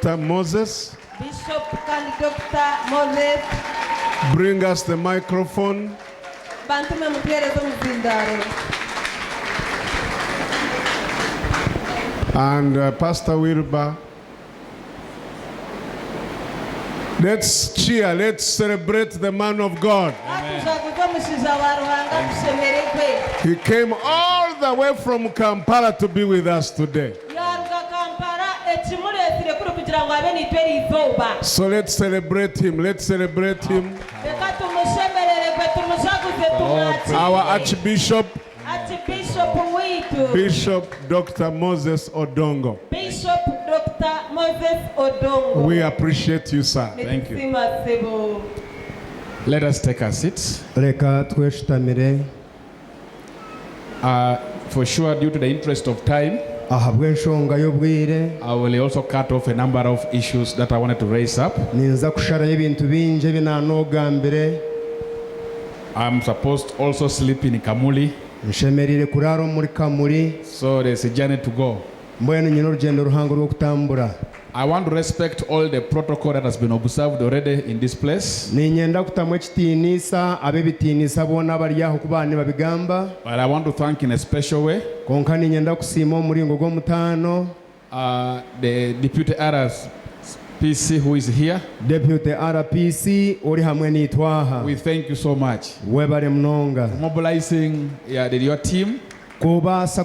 Dr. Moses. Bishop and Dr. Moses. Bring us the microphone. Bantume mutueleze omuzindaro. And Pastor Wilbur. Let's cheer, let's celebrate the man of God. He came all the way from Kampala to be with us today. So let's celebrate him, let's celebrate him. Our Archbishop, Bishop Dr. Moses Odong. Bishop Dr. Moses Odong. We appreciate you, sir. Thank you. Let us take our seats. For sure, due to the interest of time, I will also cut off a number of issues that I wanted to raise up. I'm supposed to also sleep in Kamuli. So there's a journey to go. I want to respect all the protocol that has been observed already in this place. But I want to thank in a special way the Deputy RPC who is here. Deputy RPC we thank you so much for mobilizing your team to cause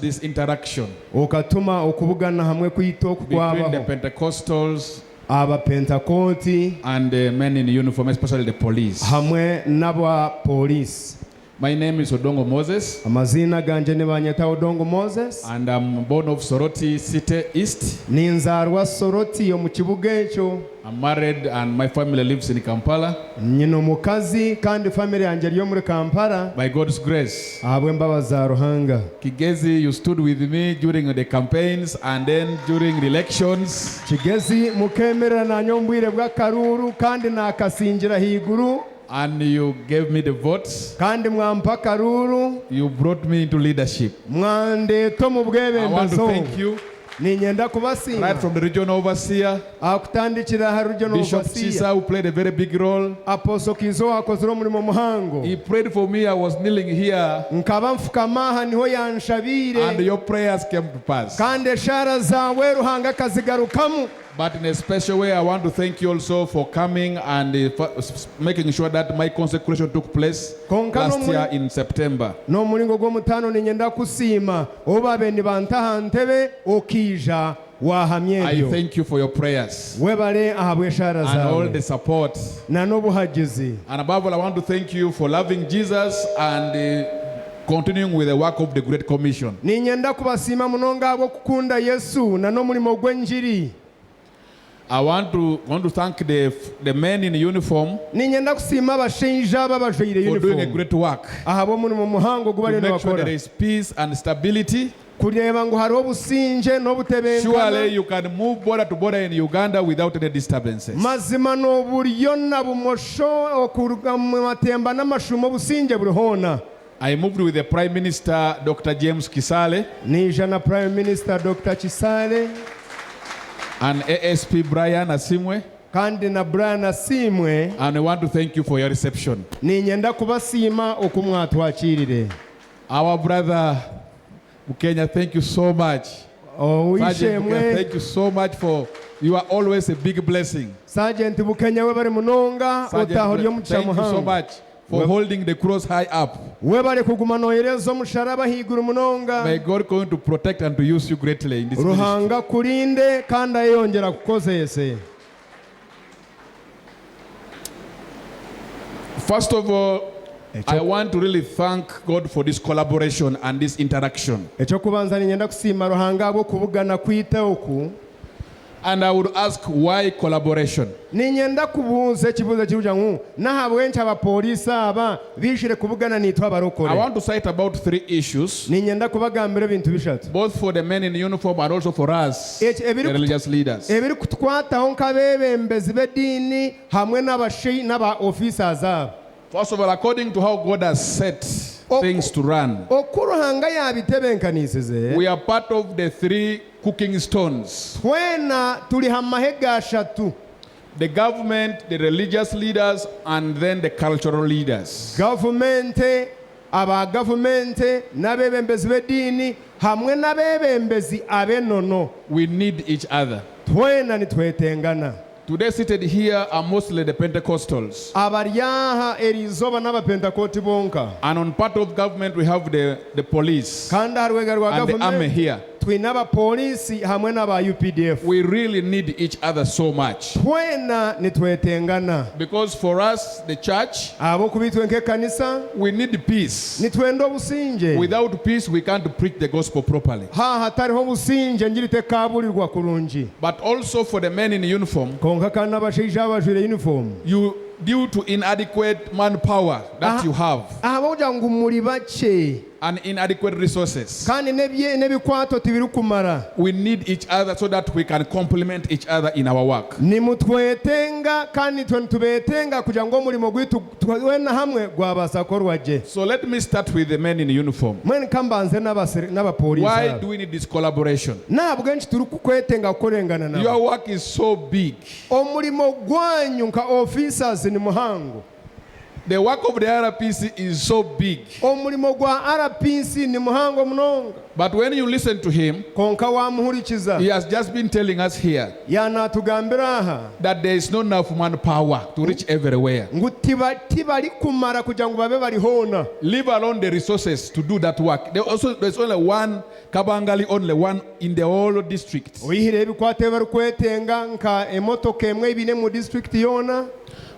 this interaction between the Pentecostals and the men in uniform, especially the police. My name is Odong Moses. And I'm born of Soroti City East. I'm married and my family lives in Kampala. By God's grace. Kigezi, you stood with me during the campaigns and then during the elections. And you gave me the votes. You brought me into leadership. I want to thank you. Right from the regional overseer, Bishop Chisa, who played a very big role. He prayed for me. I was kneeling here, and your prayers came to pass. But in a special way, I want to thank you also for coming and making sure that my consecration took place last year in September. I thank you for your prayers and all the support. And above all, I want to thank you for loving Jesus and continuing with the work of the Great Commission. I want to thank the men in uniform for doing a great work to make sure there is peace and stability. Surely you can move border to border in Uganda without any disturbances. I moved with the Prime Minister, Dr. James Kisale. Prime Minister Dr. Kisale. And ASP Brian Asimwe. And I want to thank you for your reception. Our brother Bukenya, thank you so much. Sergeant Bukenya, thank you so much for, you are always a big blessing. Sergeant Bukenya, thank you so much for holding the cross high up. May God continue to protect and to use you greatly in this ministry. First of all, I want to really thank God for this collaboration and this interaction. And I would ask, why collaboration? I want to cite about 3 issues, both for the men in uniform and also for us, the religious leaders. First of all, according to how God has set things to run. okuruhanga yabitebenkanisize We are part of the 3 cooking stones. twena tuli ha mahega ashatu: The government, the religious leaders, and then the cultural leaders. gavumenti, aba gavumenti n'abebembezi b'eddiini hamwe n'abebembezi ab'ennono. We need each other. Twena nitwetengana. Today seated here are mostly the Pentecostals. Abaryaha erizoba n'abapentakoti bonka. And on part of government we have the police Kandi hari rwego rwa and the army gavumenti here. twina abapoliisi hamwe n'aba UPDF. We really need each other so much. Twena nitwetengana. Because for us, the church, Abo kubitwe nk'ekkanisa we need peace. nitwenda obusinge. Without peace, we can't preach the gospel properly. Hatariho obusinge enjiri tekaabulirwa kurungi. But also for the men in uniform, Konka kandi n'abashaija abajwire uniform. due to inadequate manpower that you have Aboja ngu muri bake and inadequate resources, kandi n'ebikwato tibiri kumara. we need each other so that we can complement each other in our work. Nimutwetenga kandi tubetenga kugira ngo omulimo gwitu twena hamwe gwabasa korwa gye. So let me start with the men in uniform. Mwene kambanze n'abapoliisi. Why do we need this collaboration? Ntabwo enshi turi kukwetenga kukorengana nabo. Your work is so big. Omulimo gwanyu nka officers ni muhango. The work of the RPC is so big. Omulimo gwa RPC ni muhango munonga. But when you listen to him, Konka wamuhurikiza. he has just been telling us here Yanatugambira aha that there is not enough manpower to reach everywhere. ngu tibali kumara kugira ngo babe bari hona. Leave alone the resources to do that work. There's only one Kabangali, only one in the whole district. Oyihire ebikwate bari kwetenga nka emotoka emwe ibine mu district yona.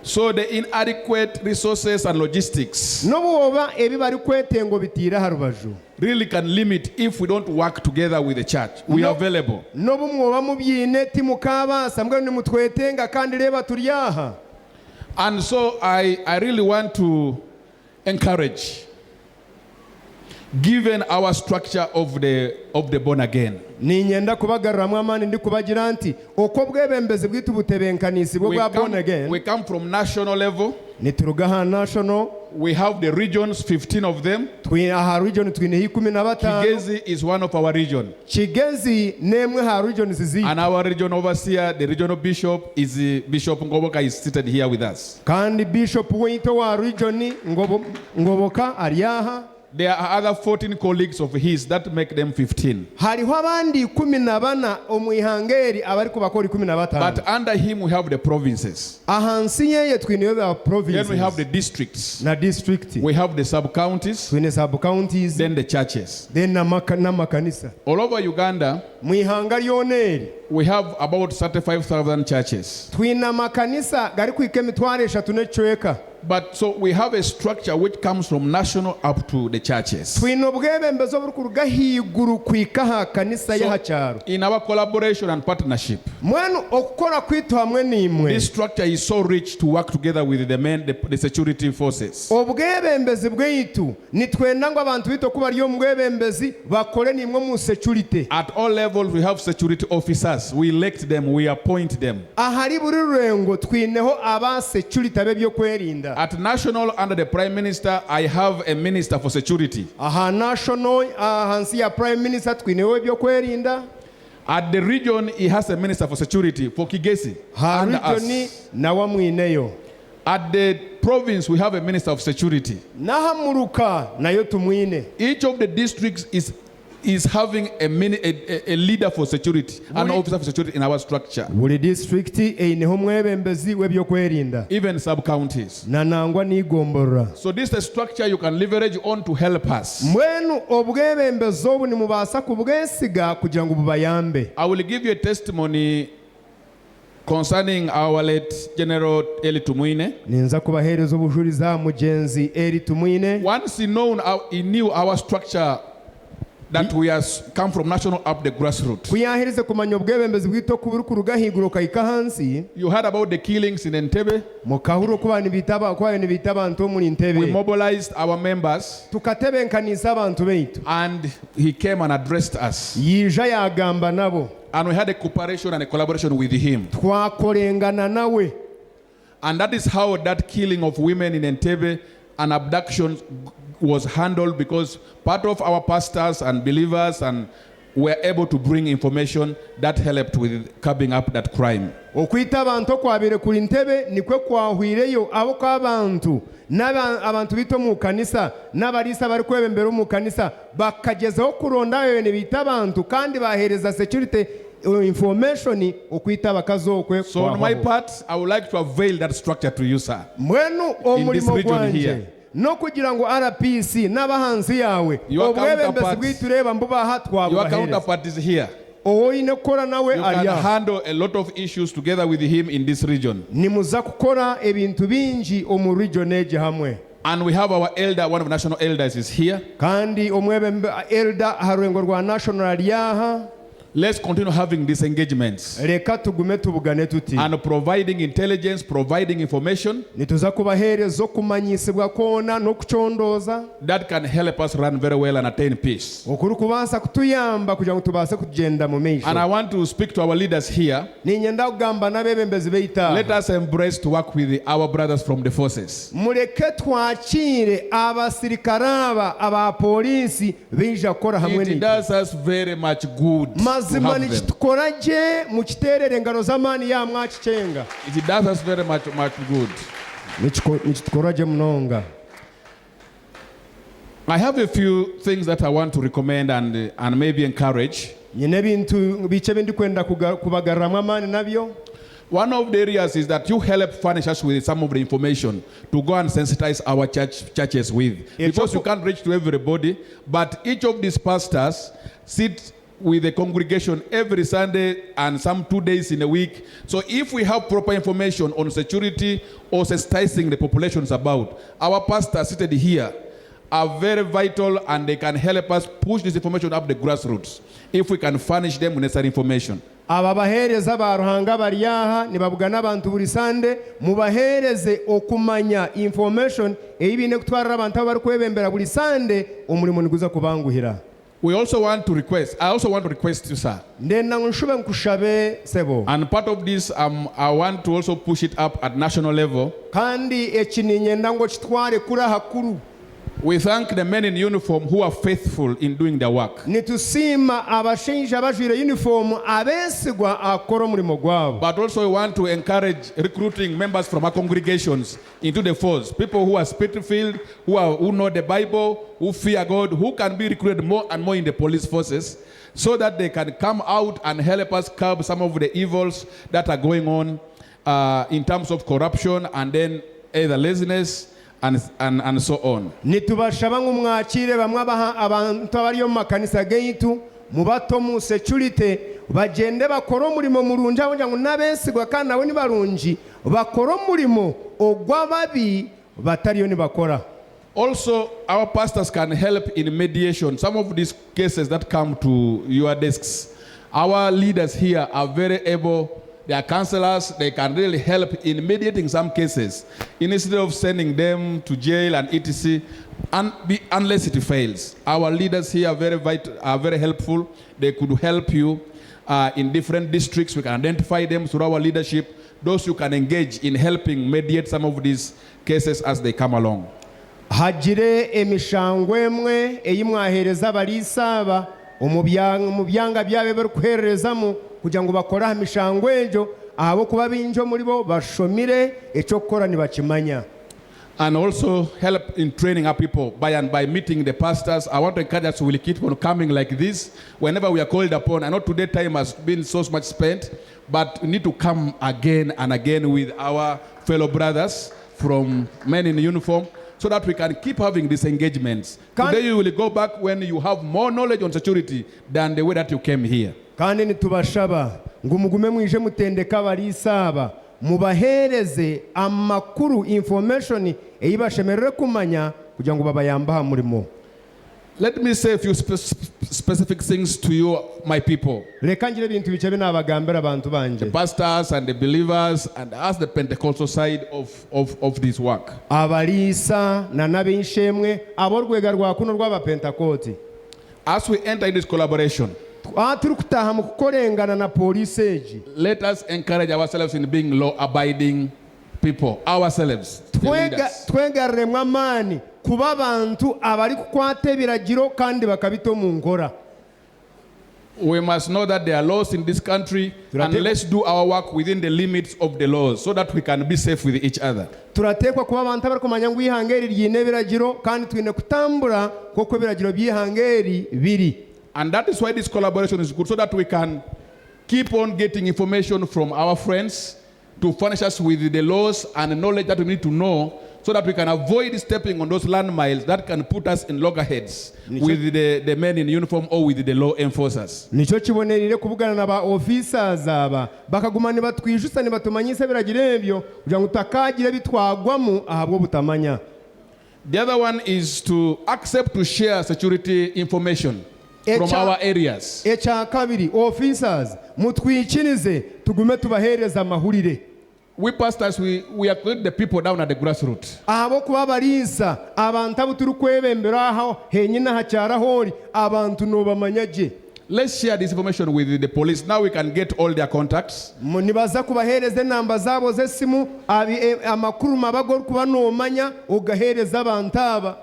So the inadequate resources and logistics Nobuoba ebi bari kwetenga bitira harubaju. really can limit if we don't work together with the church. We are available. Nobumwoba mubyine timukabasa mbwe nimutwetenga kandi reba turyaha. And so I really want to encourage, given our structure of the born again, Ninyenda kubagarramu amani ndi kubagira nti okwo bwebembezi bwitu butebenkanisi bwo bwa born again. we come from national level. Nituruga ha national. We have the regions, 15 of them. Twina ha region twine 15. Kigezi is one of our region. Kigezi nemwe ha region zizi. And our region overseer, the regional bishop, is Bishop Ngoboka, is seated here with us. Kandi bishop wito wa region Ngoboka ariyaha. There are other 14 colleagues of his that make them 15. Hariho abandi 14 omwihangeri abari kubakora 15. But under him we have the provinces. Ahansi yeye twine the provinces. Then we have the districts. Na district. We have the sub-counties. Twine sub counties. Then the churches. Then na makanisa. All over Uganda, Mwihanga lyoneri we have about 35,000 churches. twina makanisa gari kwika emitwaro 3 n'ecweka. But so we have a structure which comes from national up to the churches. Twina obwebembezo buri kuruga higuru kwika ha kanisa ya cyaro. In our collaboration and partnership, Mwenu okukora kwitu hamwe nimwe. this structure is so rich to work together with the men, the security forces. Obwebembezi bweitu nitwenda ngo abantu bito kuba ryo mbwebembezi bakore nimwe mu security. At all levels we have security officers. We elect them, we appoint them. Ahari buri rwengo twineho aba security abebyo kwerinda. At national, under the Prime Minister, I have a Minister for Security. Aha national hansi ya prime minister twineho ebyo kwerinda. At the region, he has a Minister for Security for Kigesi. Ha under region us. na wamwineyo. At the province, we have a Minister of Security. Nahamuruka nayo tumwine. Each of the districts is having a leader for security, an officer for security in our structure. Buli district eineho mwebembezi webyo kwerinda. Even sub-counties. Na nangwa nigombora. So this is a structure you can leverage on to help us. Mwenu obwebembezo obu nimubasa kubwesiga kugira ngo bubayambe. I will give you a testimony concerning our late General Eli Tumwine. Ninza kubahereza obujuliza mugenzi Eli Tumwine. Once he knew our structure, that we have come from national up the grassroots. Kuyahirize kumanya obwebembezi bwito kuburi kuruga higuru kayika hansi. You heard about the killings in Entebbe. Mukahuro kuba nibitaba kwa nibitaba abantu muri Entebbe. We mobilized our members. Tukatebenkanisa abantu beitu. And he came and addressed us. Yija yagamba nabo. And we had a cooperation and a collaboration with him. Twakorengana nawe. And that is how that killing of women in Entebbe and abductions was handled because part of our pastors and believers and were able to bring information that helped with curbing up that crime. Okwita abantu kwabire kuri ntebe nikwe kwahwireyo abo kw'abantu abantu bito mu kanisa n'abalisa bari kwebembera mu kanisa bakagezaho kuronda bene bita abantu kandi bahereza security information okwita bakazokwe. So on my part, I would like to avail that structure to you, sir. Mwenu omulimo gwanje no kugira ngo RPC n'abahanzi yawe obwebembezi bwitureba mbuba hatwa your counterpart is here. You can handle a lot of issues together with him in this region. And we have our elder, one of the national elders is here. Let's continue having these engagements and providing intelligence, providing information that can help us run very well and attain peace. And I want to speak to our leaders here. Let us embrace to work with our brothers from the forces. It does us very much good. It does us very much good. I have a few things that I want to recommend and maybe encourage. One of the areas is that you help furnish us with some of the information to go and sensitize our churches with. Because you can't reach to everybody, but each of these pastors sit with the congregation every Sunday and some 2 days in a week. So if we have proper information on security or sensitizing the populations about, our pastors seated here are very vital and they can help us push this information up the grassroots if we can furnish them with necessary information. Ababahereza baruhanga bariyaha nibabugana abantu buri Sunday mubahereze okumanya information eyibine kutwara abantu bari kwebembera buri Sunday omulimo niguza kubanguhira. I also want to request you, sir. And part of this, I want to also push it up at national level. We thank the men in uniform who are faithful in doing their work. But also we want to encourage recruiting members from our congregations into the force. People who are spirit-filled, who know the Bible, who fear God, who can be recruited more and more in the police forces so that they can come out and help us curb some of the evils that are going on in terms of corruption and then either laziness and so on. Nitubashaba ngumwakire bamwe abantu abari mu makanisa gaitu mubato mu security bagende bakora umurimo murunja ngo nabesigwa kandi nabo ni barunji bakora umurimo ogwababi batariyo ni bakora. Also, our pastors can help in mediation. Some of these cases that come to your desks, our leaders here are very able. They are counselors. They can really help in mediating some cases instead of sending them to jail and etc. Unless it fails. Our leaders here are very vital, are very helpful. They could help you in different districts. We can identify them through our leadership. Those who can engage in helping mediate some of these cases as they come along. Hagire emishangwe emwe eyimwahereza balisaba omubyanga byabe bari kuherezamo kugira ngo bakora imishangwe ejo abo kuba binjo muri bo bashomire eco gukora nibakimanya. And also help in training our people by meeting the pastors. I want to encourage us, will keep on coming like this whenever we are called upon. I know today time has been so much spent, but we need to come again and again with our fellow brothers from men in uniform so that we can keep having these engagements. Today you will go back when you have more knowledge on security than the way that you came here. Kandi nitubashaba ngumugume mwije mutendeka balisaba mubahereze amakuru information eyibashemerere kumanya kugira ngo babayamba murimo. Let me say a few specific things to you, my people. The pastors and the believers and us, the Pentecostal side of this work. As we enter in this collaboration, let us encourage ourselves in being law-abiding people, ourselves, the leaders. kuba abantu abari kukwata ebiragiro kandi bakabito mu nkora. We must know that there are laws in this country, and let's do our work within the limits of the laws so that we can be safe with each other. Turatekwa kuba abantu abari kumanya ngo ihangeri ryine biragiro kandi twine kutambura koko biragiro byihangeri biri. And that is why this collaboration is good, so that we can keep on getting information from our friends to furnish us with the laws and knowledge that we need to know, so that we can avoid stepping on those landmines that can put us in loggerheads with the men in uniform or with the law enforcers. Nicho kibonerire kuvugana na ba officers aba bakaguma ni batwijusa ni batumanyisa biragire ebyo kugira ngo takagire bitwagwamu ahabwo butamanya. The other one is to accept to share security information from our areas. Echa kabiri, officers mutwikinize tugume tubahereza amahurire. We pastors, we acquaint the people down at the grassroots. Abo kuba barisa abantu abuturu kwebembera aho henyina hacyara hori abantu no bamanyaje. Let's share this information with the police. Now we can get all their contacts. Nibaza kubahereza namba zabo zesimu amakuru mabagor kuba no manya ugahereza abantu aba.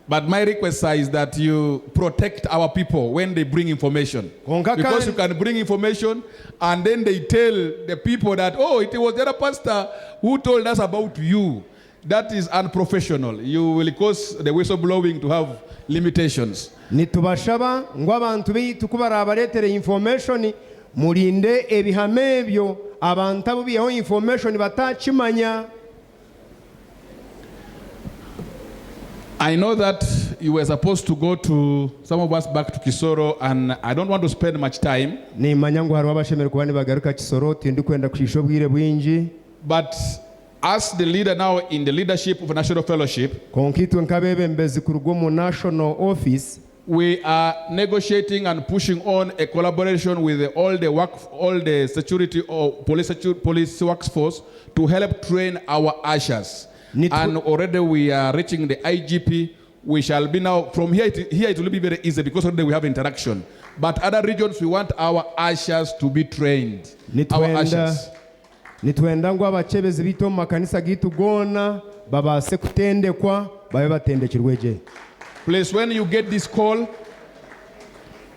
But my request is that you protect our people when they bring information. Because you can bring information and then they tell the people that, oh, it was the other pastor who told us about you. That is unprofessional. You will cause the whistleblowing to have limitations. Nitubashaba ngo abantu bitu kubara abaretere information murinde ebihame byo abantu abo biho information batachimanya. I know that you were supposed to go to some of us back to Kisoro, and I don't want to spend much time. Ni manyango hari abashemera kubani bagaruka Kisoro tindi kwenda kwisho bwire bwinji. But as the leader now in the leadership of a national fellowship, konkitwe nkabebe mbezi kurugo mu national office, we are negotiating and pushing on a collaboration with all the security or police workforce to help train our ushers. And already we are reaching the IGP. We shall be now, from here it will be very easy because already we have interaction. But other regions, we want our ushers to be trained. Our ushers. Nitwenda ngo abachebezi bito makanisa gitu gona babase kutendekwa babe batendekirweje. Please, when you get this call,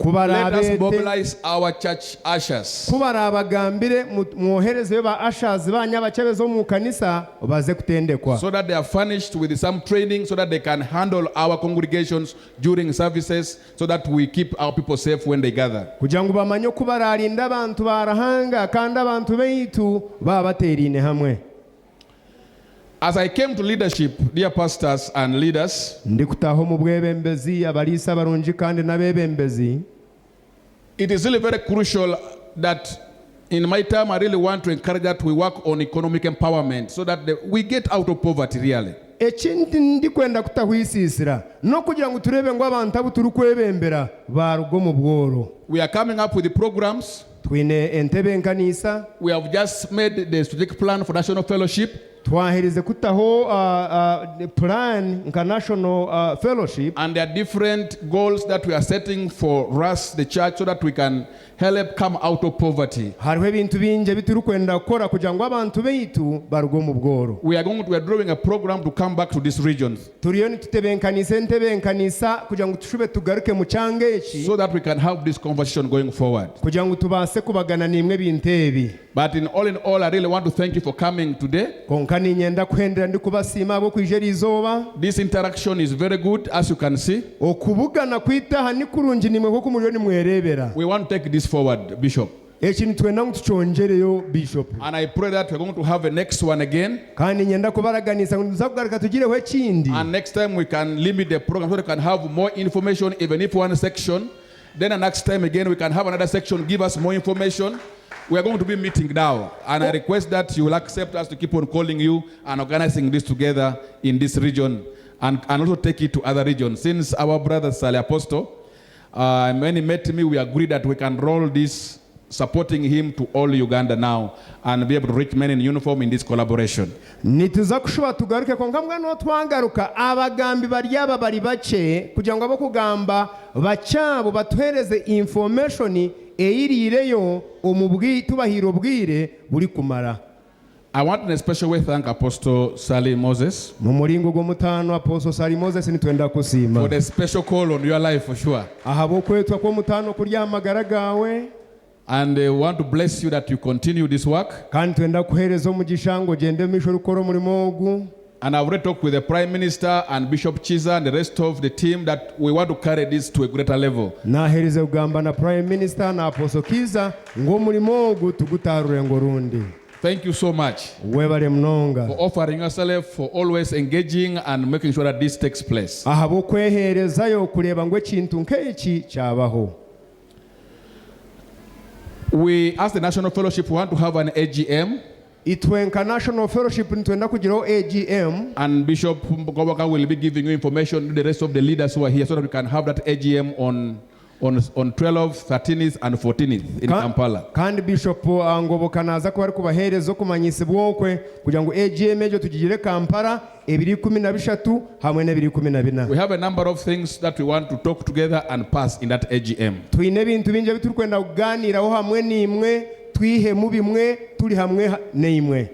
let us mobilize our church ushers. Kubarabagambire mwohereze ba ushers banya bachebezo mu kanisa baze kutendekwa. So that they are furnished with some training so that they can handle our congregations during services, so that we keep our people safe when they gather. Kugira ngo bamanye kubararinda abantu barahanga kandi abantu beitu babaterine hamwe. As I came to leadership, dear pastors and leaders, ndikutaho mu bwebembezi abalisa barunji kandi nabebembezi, it is really very crucial that in my time I really want to encourage that we work on economic empowerment so that we get out of poverty really. Ekindi ndikwenda kutahwisisira no kugira ngo turebe ngo abantu abuturu kwebembera barugo mu bworo. We are coming up with the programs. Twine entebe nkanisa. We have just made the strategic plan for national fellowship. Twaherize kutaho plan nka national fellowship, and there are different goals that we are setting for us the church so that we can help come out of poverty. Hariho ebintu binje bituru kwenda kora kugira ngo abantu beitu barugo mu bworo. We are drawing a program to come back to these regions. Turiyoni tutebenkanisa entebe nkanisa kugira ngo tushube tugaruke mu cyange eki, so that we can have this conversation going forward. Kugira ngo tubase kubagana nimwe bintebi. But in all, I really want to thank you for coming today. This interaction is very good, as you can see. We want to take this forward, Bishop. And I pray that we're going to have a next one again. And next time we can limit the program so we can have more information, even if one section. Then the next time again we can have another section, give us more information. We are going to be meeting now, and I request that you will accept us to keep on calling you and organizing this together in this region, and also take it to other regions. Since our brother Sally Apostle, when he met me, we agreed that we can roll this, supporting him to all Uganda now, and be able to reach men in uniform in this collaboration. Nituza kushuba tugaruke kongamwa no twangaruka abagambi baryaba bari bace kugira ngo abakugamba bacabo batwereze information eyirireyo omubwi tubahiro bwire buri kumara. I want in a special way thank Apostle Sally Moses mu mulingo gw'omutaano Apostle Sally Moses nitwenda kusiima for the special call on your life for sure. ahaba okwetwa kw'omutaano kuri amagara gawe And we want to bless you that you continue this work. kandi twenda kuheereza omugisha ngo gyende omumaisho rukora omulimo ogu. And I've already talked with the Prime Minister and Bishop Chiza and the rest of the team that we want to carry this to a greater level. Naheereza kugamba na Prime Minister na Apostle Kiza ng'omulimo ogu tugutaarure ngo rundi. Thank you so much Webale mnonga for offering yourself, for always engaging and making sure that this takes place. ahaba okweheerezayo okureeba ngu ekintu nk'eki kyabaho. We, as the National Fellowship, want to have an AGM. Itwe nka National Fellowship nitwenda kugiraho AGM And Bishop Mugobaka will be giving you information to the rest of the leaders who are here so that we can have that AGM on 12th, 13th and 14th in Kampala. kandi Bishop Ngoboka naza kuba ari kubaheereza okumanyisibwa okwe kugira ngu AGM egyo tugigire Kampala 2013 hamwe ne 2014. We have a number of things that we want to talk together and pass in that AGM. Twine ebintu bingi ebiturikwenda kugaaniraho hamwe n'imwe twihe mu bimwe turi hamwe n'imwe.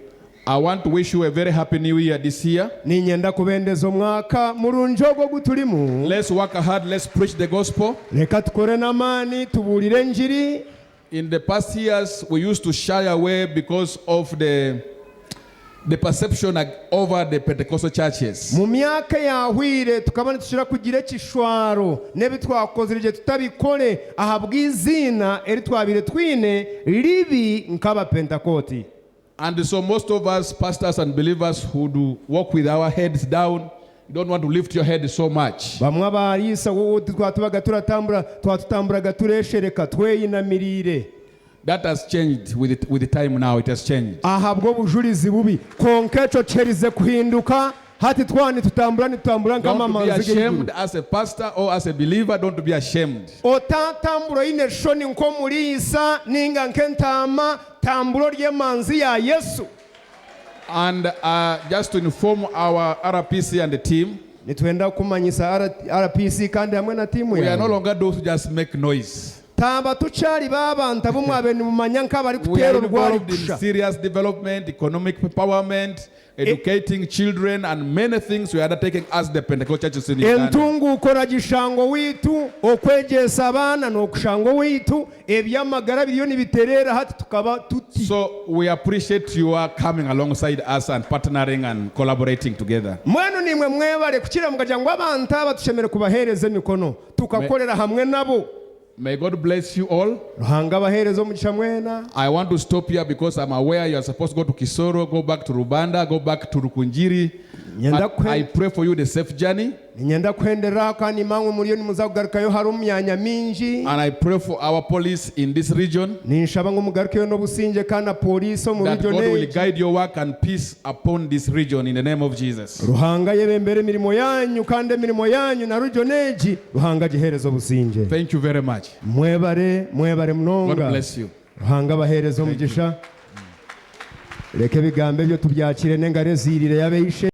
I want to wish you a very happy new year this year. Ninyenda kubendeza omwaka murungi ogwo gutulimu. Let's work hard, let's preach the gospel. Leka tukore n'amaani tubuulire enjiri. In the past years, we used to shy away because of the perception over the Pentecostal churches. Mu myaka yahwire tukaba nitushira kugira ekishwaro n'ebitwakozire gye tutabikore ahabw'izina eri twabire twine libi nk'aba Pentakoti. And so most of us, pastors and believers who do walk with our heads down, you don't want to lift your head so much. Bamwe abarisa twatubaga twatutamburaga tureshereka tweyinamirire. That has changed with the time now. It has changed. Ahabwo bujulizi bubi konka eco kyerize kuhinduka hati twani tutambura Don't be ashamed as a pastor or as a believer. Don't be ashamed. otatambura ine shoni nko mulisa ninga nkentama tambulo ly'emanzi ya Yesu. And just to inform our RPC and the team, nitwenda kumanyisa RPC kandi hamwe na timu we are no yawe longer those who just make noise. taba tukyali b'abantu abumwe abene mumanya nk'abari We kuteera are olwali involved in kusha. serious development, economic empowerment, educating children, and many things we are undertaking as the Pentecostal churches in Uganda. entunguuko na gishango wiitu okwejeesa abaana n'okushango wiitu ebyamagara biriyo nibitereera hati tukaba tuti. So we appreciate you are coming alongside us and partnering and collaborating together. mwenu nimwe mwebale kukira mukagira ngu abantu aba tushemere kubaheereza emikono tukakolera hamwe nabo. May God bless you all. Ruhanga abaheereza omugisha mwena. I want to stop here because I'm aware you are supposed to go to Kisoro, go back to Rubanda, go back to Rukunjiri. But I pray for you the safe journey. Ninyenda kuhenderera kandi imangwe muriyo nimuza kugarukayo hari omyanya mingi. And I pray for our police in this region. Ninshaba ngo mugarukeyo n'obusinge kandi na polisi omu That region God will egi. guide your work and peace upon this region in the name of Jesus. Ruhanga yebembere emirimo yanyu kandi emirimo yanyu na region egi Ruhanga giheereza obusinge. Thank you very much. Mwebare mnonga. God bless you. Ruhanga abaheereza omugisha. Leka ebigambo ebyo tubyakire n'engaro eziirire yabeishe.